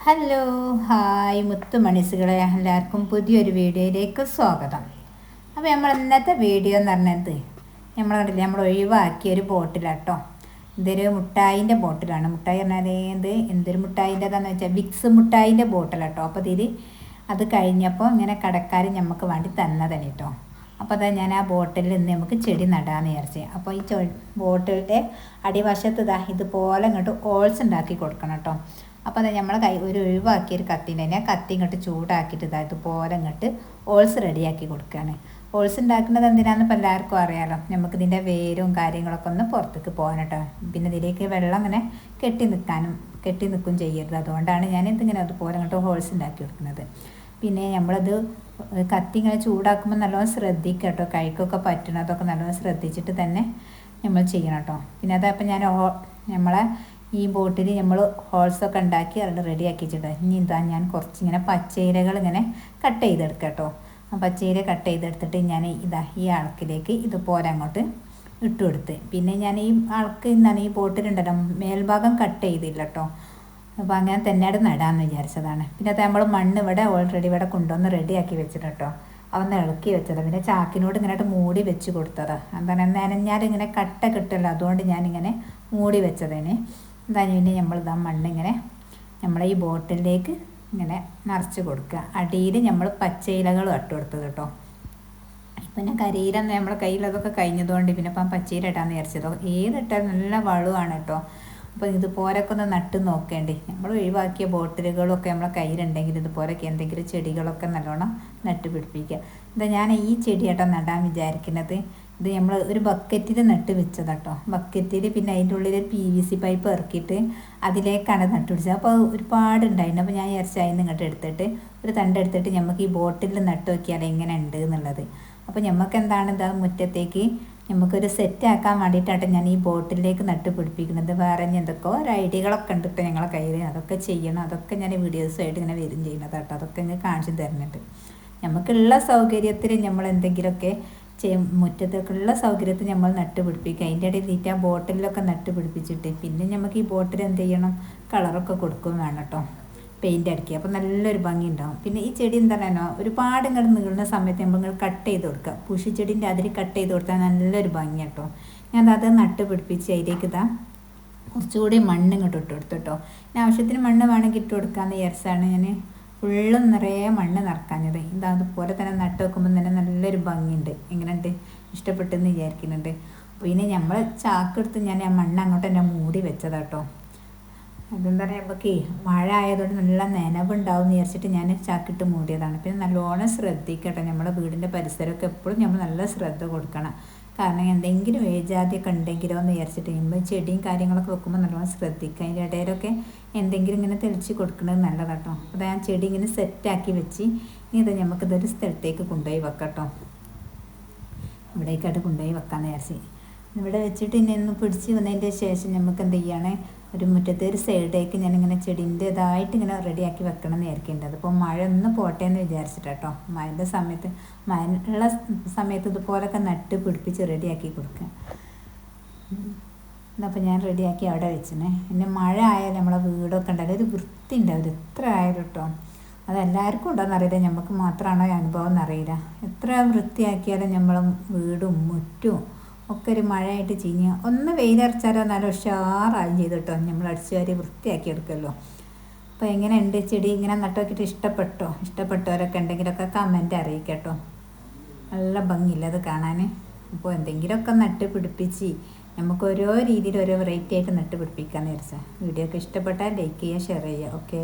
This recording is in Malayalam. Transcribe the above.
ഹലോ ഹായ് മുത്തുമണിസുകളെ, എല്ലാവർക്കും പുതിയൊരു വീഡിയോയിലേക്ക് സ്വാഗതം. അപ്പോൾ നമ്മൾ ഇന്നത്തെ വീഡിയോ എന്ന് പറഞ്ഞത് നമ്മൾ കണ്ടില്ലേ, നമ്മൾ ഒഴിവാക്കിയ ഒരു ബോട്ടിലാട്ടോ. ഇതൊരു മുട്ടായിൻ്റെ ബോട്ടിലാണ്. മുട്ടായി പറഞ്ഞാൽ എന്തൊരു മുട്ടായിൻ്റെതാണെന്ന് വെച്ചാൽ വിക്സ് മുട്ടായിൻ്റെ ബോട്ടിലാട്ടോ. അപ്പോൾ അത് കഴിഞ്ഞപ്പോൾ ഇങ്ങനെ കടക്കാർ നമുക്ക് വേണ്ടി തന്നതാണ് കേട്ടോ. അപ്പോൾ അതാ ഞാൻ ആ ബോട്ടിലിൽ നിന്ന് നമുക്ക് ചെടി നടാമെന്ന് വിചാരിച്ചത്. അപ്പോൾ ഈ ബോട്ടിലിൻ്റെ അടിവശത്ത് ഇതുപോലെ ഇങ്ങോട്ട് ഹോൾസ് ഉണ്ടാക്കി കൊടുക്കണം കേട്ടോ. അപ്പോൾ അത് നമ്മളെ ഒരു ഒഴിവാക്കിയൊരു കത്തിൻ്റെ ആ കത്തി ഇങ്ങോട്ട് ചൂടാക്കിയിട്ട് ഇതുപോലെ ഇങ്ങോട്ട് ഹോൾസ് റെഡിയാക്കി കൊടുക്കുകയാണ്. ഹോൾസ് ഉണ്ടാക്കുന്നത് എന്തിനാണെന്ന് ഇപ്പോൾ എല്ലാവർക്കും അറിയാമല്ലോ. നമുക്കിതിൻ്റെ വേരും കാര്യങ്ങളൊക്കെ ഒന്ന് പുറത്തേക്ക് പോകാൻ കേട്ടോ. പിന്നെ ഇതിലേക്ക് വെള്ളം ഇങ്ങനെ കെട്ടി നിൽക്കും ചെയ്യരുത്. അതുകൊണ്ടാണ് ഞാൻ ഇതിങ്ങനെ അതുപോലെ ഇങ്ങോട്ട് ഹോൾസ് ഉണ്ടാക്കി കൊടുക്കുന്നത്. പിന്നെ നമ്മളത് കത്തി ഇങ്ങനെ ചൂടാക്കുമ്പോൾ നല്ലോണം ശ്രദ്ധിക്കുക കേട്ടോ. കൈക്കൊക്കെ പറ്റണതൊക്കെ നല്ലോണം ശ്രദ്ധിച്ചിട്ട് തന്നെ നമ്മൾ ചെയ്യണം കേട്ടോ. പിന്നെ അതപ്പോൾ ഞാൻ നമ്മളെ ഈ ബോട്ടിൽ നമ്മൾ ഹോൾസൊക്കെ ഉണ്ടാക്കി അത് റെഡിയാക്കി വെച്ചിട്ട് ഇനി ഞാൻ കുറച്ചിങ്ങനെ പച്ചയിലകൾ ഇങ്ങനെ കട്ട് ചെയ്തെടുക്കാം കേട്ടോ. ആ പച്ചയില കട്ട് ചെയ്തെടുത്തിട്ട് ഞാൻ ഈ ആൾക്കിലേക്ക് ഇതുപോലെ അങ്ങോട്ട് ഇട്ട് കൊടുത്ത്, പിന്നെ ഞാൻ ഈ ആൾക്ക് ഈ ബോട്ടിലുണ്ടല്ലോ മേൽഭാഗം കട്ട് ചെയ്തില്ല കേട്ടോ. അപ്പോൾ അങ്ങനെ തന്നെ അവിടെ നടാമെന്ന് വിചാരിച്ചതാണ്. പിന്നെ അത് നമ്മൾ മണ്ണ് ഇവിടെ ഓൾറെഡി ഇവിടെ കൊണ്ടുവന്ന് റെഡിയാക്കി വെച്ചിട്ട് കേട്ടോ. അവന്ന് ഇളക്കി വെച്ചതാണ്. പിന്നെ ചാക്കിനോട് ഇങ്ങനെ മൂടി വെച്ച് കൊടുത്തതാണ്. എന്താണ് നനഞ്ഞാലിങ്ങനെ കട്ട കിട്ടുമല്ലോ, അതുകൊണ്ട് ഞാനിങ്ങനെ മൂടി വെച്ചതിന്. പിന്നെ മണ്ണിങ്ങനെ നമ്മളെ ഈ ബോട്ടിലേക്ക് ഇങ്ങനെ നിറച്ച് കൊടുക്കുക. അടിയിൽ നമ്മൾ പച്ചയിലകൾ ഇട്ട് കൊടുത്തത് കേട്ടോ. പിന്നെ കരിയിലന്ന് നമ്മളെ കയ്യിലതൊക്കെ കഴിഞ്ഞതുകൊണ്ട് പിന്നെ ഇപ്പം പച്ചയില ഇടാമെന്ന് വിചാരിച്ചതോ. ഏതിട്ടാൽ നല്ല വളമാണ് കേട്ടോ. അപ്പോൾ ഇതുപോലൊക്കെ ഒന്ന് നട്ട് നോക്കേണ്ടി. നമ്മൾ ഒഴിവാക്കിയ ബോട്ടിലുകളൊക്കെ നമ്മളെ കയ്യിലുണ്ടെങ്കിൽ ഇതുപോലൊക്കെ എന്തെങ്കിലും ചെടികളൊക്കെ നല്ലോണം നട്ട് പിടിപ്പിക്കുക. ഞാൻ ഈ ചെടി കേട്ടോ നടാൻ വിചാരിക്കുന്നത്. ഇത് നമ്മൾ ഒരു ബക്കറ്റിൽ നട്ട് വെച്ചതാട്ടോ. ബക്കറ്റിൽ പിന്നെ അതിൻ്റെ ഉള്ളിൽ PVC പൈപ്പ് ഇറക്കിയിട്ട് അതിലേക്കാണ് നട്ട് പിടിച്ചത്. അപ്പോൾ ഒരുപാടുണ്ടായിരുന്നു. അപ്പോൾ ഞാൻ വിചാരിച്ചു അതിന് ഇങ്ങോട്ട് എടുത്തിട്ട് ഒരു തണ്ടെടുത്തിട്ട് നമുക്ക് ഈ ബോട്ടിൽ നട്ട് നോക്കിയാൽ എങ്ങനെ ഉണ്ട് എന്നുള്ളത്. അപ്പോൾ നമുക്ക് എന്താണ് മുറ്റത്തേക്ക് നമുക്കൊരു സെറ്റാക്കാൻ വേണ്ടിയിട്ടാണ് ഞാൻ ഈ ബോട്ടിലേക്ക് നട്ട് പിടിപ്പിക്കുന്നത്. വേറെ എന്തൊക്കെയോ ഒരു ഐഡിയകളൊക്കെ ഉണ്ട് കേട്ടോ ഞങ്ങളെ കയ്യിൽ. അതൊക്കെ ചെയ്യണം. അതൊക്കെ ഞാൻ വീഡിയോസുമായിട്ട് ഇങ്ങനെ വരും ചെയ്യുന്നത് കേട്ടോ. അതൊക്കെ ഇങ്ങനെ കാണിച്ചു തരുന്നുണ്ട്. നമുക്കുള്ള സൗകര്യത്തിൽ നമ്മൾ എന്തെങ്കിലുമൊക്കെ മുറ്റത്തേക്കുള്ള സൗകര്യത്തിൽ നമ്മൾ നട്ട് പിടിപ്പിക്കുക. അതിൻ്റെ ഇടയിൽ ആ ബോട്ടിലൊക്കെ നട്ട് പിടിപ്പിച്ചിട്ട് പിന്നെ നമുക്ക് ഈ ബോട്ടിൽ എന്ത് ചെയ്യണം, കളറൊക്കെ കൊടുക്കും വേണം കേട്ടോ, പെയിൻ്റ് അടിക്കുക. അപ്പോൾ നല്ലൊരു ഭംഗി ഉണ്ടാവും. പിന്നെ ഈ ചെടി എന്താണോ ഒരുപാട് ഇങ്ങോട്ട് നീളുന്ന സമയത്ത് നമ്മൾ കട്ട് ചെയ്ത് കൊടുക്കുക. പുഷിച്ചെടിൻ്റെ അതിൽ കട്ട് ചെയ്ത് കൊടുത്താൽ നല്ലൊരു ഭംഗി കേട്ടോ. ഞാൻ അത് നട്ട് പിടിപ്പിച്ച് അതിലേക്ക് കുറച്ചുകൂടി മണ്ണ് ഇങ്ങോട്ട് ഇട്ട് കൊടുത്തു കേട്ടോ. പിന്നെ ആവശ്യത്തിന് മണ്ണ് വേണമെങ്കിൽ ഇട്ട് കൊടുക്കാമെന്ന് വിചാരിച്ചാണ് ഞാൻ ഫുള്ളും നിറയെ മണ്ണ് നിറക്കാഞ്ഞത്. അതുപോലെ തന്നെ നട്ട് വെക്കുമ്പോൾ തന്നെ നല്ലൊരു ഭംഗിയുണ്ട്. എങ്ങനെയുണ്ട്, ഇഷ്ടപ്പെട്ടെന്ന് വിചാരിക്കുന്നുണ്ട്. അപ്പോൾ ഇനി നമ്മൾ ചാക്കെടുത്ത് ഞാൻ ആ മണ്ണ് അങ്ങോട്ട് തന്നെ മൂടി വെച്ചതാട്ടോ. അതെന്താ പറയുക, നമുക്ക് മഴ ആയതുകൊണ്ട് നല്ല നനവുണ്ടാവും എന്ന് വിചാരിച്ചിട്ട് ഞാൻ ചാക്കിട്ട് മൂടിയതാണ്. പിന്നെ നല്ലോണം ശ്രദ്ധിക്കട്ടെ, നമ്മുടെ വീടിൻ്റെ പരിസരമൊക്കെ എപ്പോഴും നമ്മൾ നല്ല ശ്രദ്ധ കൊടുക്കണം. കാരണം എന്തെങ്കിലും ഏജാതിയൊക്കെ ഉണ്ടെങ്കിലോ എന്ന് വിചാരിച്ചിട്ട് നമ്മൾ ചെടിയും കാര്യങ്ങളൊക്കെ വെക്കുമ്പോൾ നല്ലോണം ശ്രദ്ധിക്കുക. അതിൻ്റെ ഇടയിലൊക്കെ എന്തെങ്കിലും ഇങ്ങനെ തെളിച്ച് കൊടുക്കുന്നത് നല്ലതാട്ടോ. അപ്പോൾ ഞാൻ ചെടി ഇങ്ങനെ സെറ്റാക്കി വെച്ച് ഇനി നമുക്കിതൊരു സ്ഥലത്തേക്ക് കൊണ്ടുപോയി വെക്കാം കേട്ടോ. ഇവിടേക്കായിട്ട് കൊണ്ടുപോയി വെക്കാമെന്ന് വിചാരിച്ച് ഇവിടെ വെച്ചിട്ട് ഇനി ഒന്ന് പിടിച്ച് വന്നതിൻ്റെ ശേഷം നമുക്ക് എന്ത് ചെയ്യാണ്, ഒരു മുറ്റത്തെ ഒരു സൈഡേക്ക് ഞാനിങ്ങനെ ചെടീൻ്റെതായിട്ട് ഇങ്ങനെ റെഡിയാക്കി വെക്കണം എന്ന് വിചാരിക്കേണ്ടത്. അപ്പോൾ മഴ ഒന്ന് പോട്ടെ എന്ന് വിചാരിച്ചിട്ട് കേട്ടോ. മഴയുള്ള സമയത്ത് ഇതുപോലൊക്കെ നട്ട് പിടിപ്പിച്ച് റെഡിയാക്കി കൊടുക്കുക. അപ്പോൾ ഞാൻ റെഡിയാക്കി അവിടെ വെച്ചിനെ. പിന്നെ മഴ ആയാലും നമ്മളെ വീടൊക്കെ ഉണ്ടായാലും ഒരു വൃത്തി ഉണ്ടാവില്ല എത്ര ആയാലും കേട്ടോ. അതെല്ലാവർക്കും ഉണ്ടോയെന്ന് അറിയില്ല, നമുക്ക് മാത്രമാണോ അനുഭവം എന്നറിയില്ല. എത്ര വൃത്തിയാക്കിയാലും നമ്മളെ വീടും മുറ്റും ഒക്കെ ഒരു മഴയായിട്ട് ഒന്ന് വെയിലറച്ചാലോ നല്ല ഉഷാറായും ചെയ്തു കേട്ടോ. നമ്മൾ അടിച്ചു വാരി വൃത്തിയാക്കി എടുക്കുമല്ലോ. അപ്പോൾ എങ്ങനെയുണ്ട് ചെടി ഇങ്ങനെ നട്ടോക്കിയിട്ട് ഇഷ്ടപ്പെട്ടവരൊക്കെ ഉണ്ടെങ്കിലൊക്കെ കമൻറ്റ് അറിയിക്കട്ടോ. നല്ല ഭംഗിയില്ല അത് കാണാൻ. അപ്പോൾ എന്തെങ്കിലുമൊക്കെ നട്ട് പിടിപ്പിച്ച് നമുക്ക് ഓരോ രീതിയിൽ ഓരോ വെറൈറ്റി ആയിട്ട് നട്ട് പിടിപ്പിക്കാമെന്ന് വിചാരിച്ചാൽ. വീഡിയോ ഒക്കെ ഇഷ്ടപ്പെട്ടാൽ ലൈക്ക് ചെയ്യുക, ഷെയർ ചെയ്യുക. ഓക്കെ.